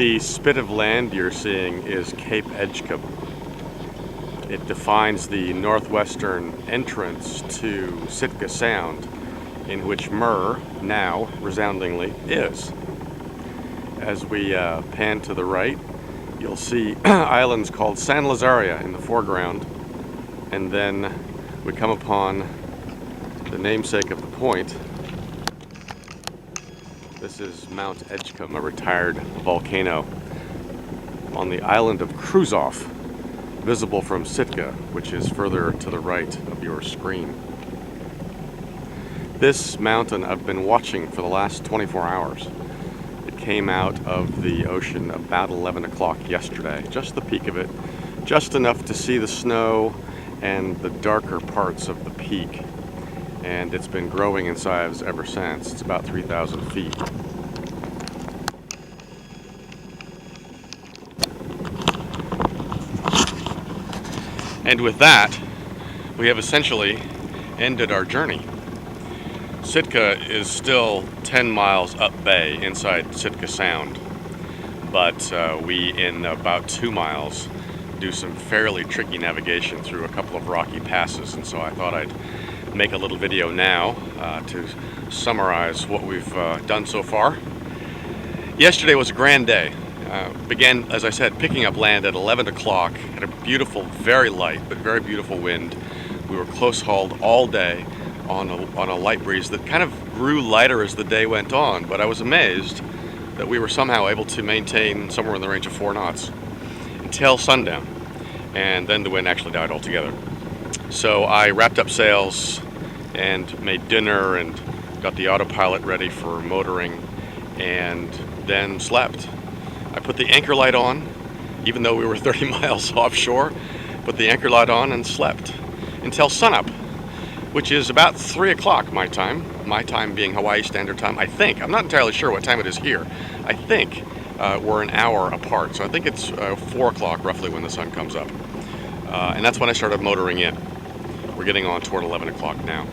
The spit of land you're seeing is Cape Edgecombe. It defines the northwestern entrance to Sitka Sound, in which Murr now resoundingly is. As we pan to the right, you'll see islands called San Lazaria in the foreground, and then we come upon the namesake of the point. This is Mount Edgecombe, a retired volcano on the island of Kruzof, visible from Sitka, which is further to the right of your screen. This mountain I've been watching for the last 24 hours. It came out of the ocean about 11 o'clock yesterday, just the peak of it, just enough to see the snow and the darker parts of the peak. And it's been growing in size ever since. It's about 3,000 feet. And with that, we have essentially ended our journey. Sitka is still 10 miles up bay inside Sitka Sound, but we, in about 2 miles, do some fairly tricky navigation through a couple of rocky passes, and so I thought I'd make a little video now to summarize what we've done so far. Yesterday was a grand day. Began, as I said, picking up land at 11 o'clock, had a beautiful, very light, but very beautiful wind. We were close hauled all day on a light breeze that kind of grew lighter as the day went on, but I was amazed that we were somehow able to maintain somewhere in the range of 4 knots until sundown, and then the wind actually died altogether. So I wrapped up sails and made dinner and got the autopilot ready for motoring, and then slept. I put the anchor light on, even though we were 30 miles offshore, put the anchor light on and slept until sunup, which is about 3 o'clock my time being Hawaii Standard Time, I think. I'm not entirely sure what time it is here. I think we're an hour apart, so I think it's 4 o'clock roughly when the sun comes up. And that's when I started motoring in. We're getting on toward 11 o'clock now.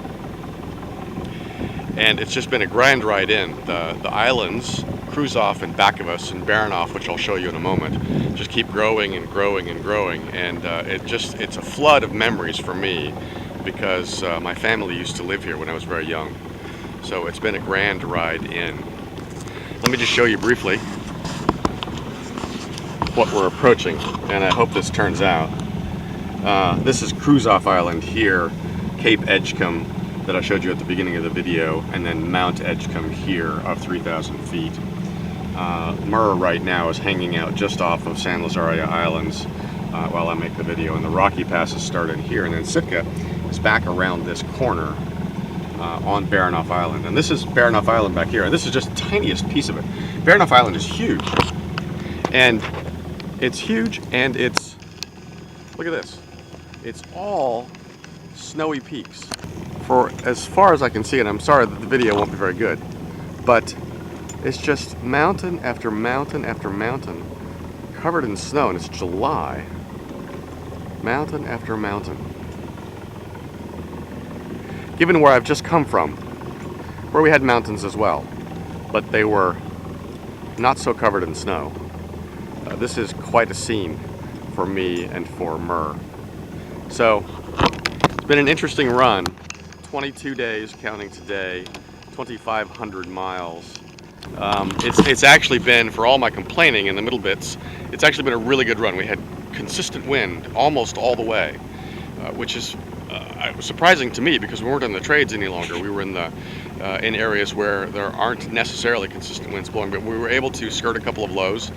And it's just been a grand ride in. The islands, Kruzof and back of us, and Baranof, which I'll show you in a moment, just keep growing and growing and growing. And it's a flood of memories for me, because my family used to live here when I was very young. So it's been a grand ride in. Let me just show you briefly what we're approaching, and I hope this turns out. This is Kruzof Island here, Cape Edgecombe that I showed you at the beginning of the video, and then Mount Edgecombe here of 3,000 feet. Murr right now is hanging out just off of San Lazaria Islands while I make the video, and the rocky passes start in here, and then Sitka is back around this corner on Baranof Island. And this is Baranof Island back here, and this is just the tiniest piece of it. Baranof Island is huge, and it's, look at this, it's all snowy peaks. For as far as I can see, and I'm sorry that the video won't be very good, but it's just mountain after mountain after mountain covered in snow, and it's July. Mountain after mountain. Given where I've just come from, where we had mountains as well, but they were not so covered in snow, this is quite a scene for me and for Murr. So it's been an interesting run. 22 days counting today, 2,500 miles. It's actually been, for all my complaining in the middle bits, it's actually been a really good run. We had consistent wind almost all the way, which is surprising to me, because we weren't in the trades any longer. We were in areas where there aren't necessarily consistent winds blowing, but we were able to skirt a couple of lows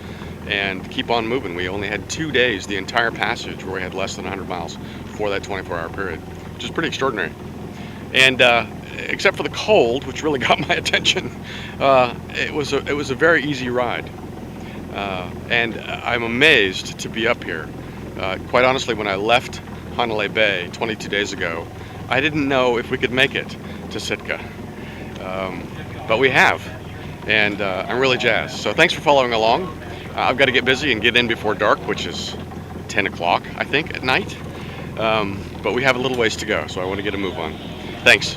and keep on moving. We only had 2 days, the entire passage, where we had less than 100 miles for that 24-hour period, which is pretty extraordinary. And except for the cold, which really got my attention, it was a very easy ride. And I'm amazed to be up here. Quite honestly, when I left Hanalei Bay 22 days ago, I didn't know if we could make it to Sitka. But we have, and I'm really jazzed. So thanks for following along. I've got to get busy and get in before dark, which is 10 o'clock, I think, at night. But we have a little ways to go, so I want to get a move on. Thanks.